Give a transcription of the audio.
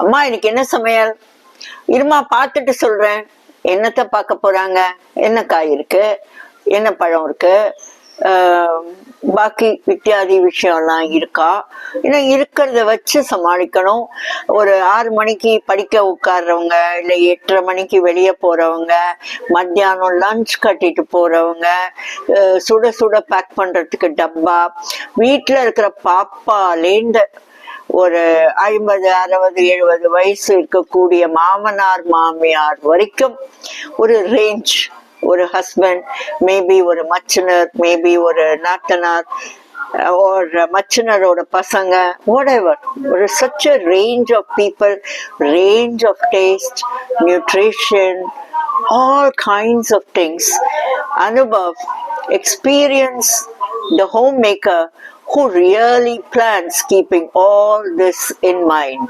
அம்மா இன்னைக்கு என்ன சமையல்? இருமா பார்த்துட்டு சொல்றேன். என்னத்தை பார்க்க போறாங்க? என்ன காய் இருக்கு, என்ன பழம் இருக்கு, பாக்கி இத்தியாதி விஷயம்லாம் இருக்கா? ஏன்னா இருக்கிறத வச்சு சமாளிக்கணும். ஒரு 6 மணிக்கு படிக்க உட்கார்றவங்க, இல்லை 8:30 மணிக்கு வெளியே போறவங்க, மத்தியானம் லஞ்ச் கட்டிட்டு போறவங்க, சுட சுட பேக் பண்றதுக்கு டப்பா, வீட்டில் இருக்கிற பாப்பாலேந்து ஒரு 50, 60, 70 வயசு இருக்கக்கூடிய மாமனார் மாமியார் வரைக்கும் ஒரு ரேஞ்ச். ஒரு ஹஸ்பண்ட், மேபி ஒரு மச்சினர், மேபி ஒரு நாத்தனார், ஒரு மச்சினரோட பசங்க, whatever. ஒரு such a range of people, range of taste, nutrition, all kinds of things. Anubhav, experience the homemaker who really plans keeping all this in mind.